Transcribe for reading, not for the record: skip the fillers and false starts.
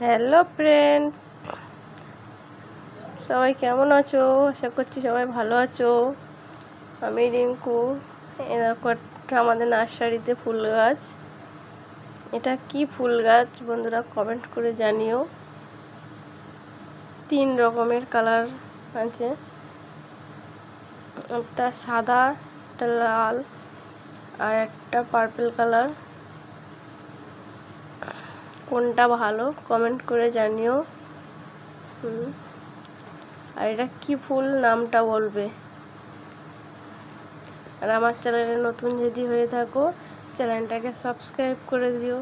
Hello friend, সবাই কেমন আছো? আশা করছি সবাই ভালো আছো। আমি রিঙ্কু। এরকম একটা আমাদের নার্সারিতে ফুল গাছ। এটা কি ফুল গাছ বন্ধুরা কমেন্ট করে জানিও। 3 রকমের কালার আছে, একটা সাদা, একটা লাল আর একটা পার্পল কালার। কোনটা ভালো কমেন্ট করে জানিও। আর এটা কি ফুল নামটা বলবে। আর আমার চ্যানেলে নতুন যদি হয়ে থাকো চ্যানেলটাকে সাবস্ক্রাইব করে দিও।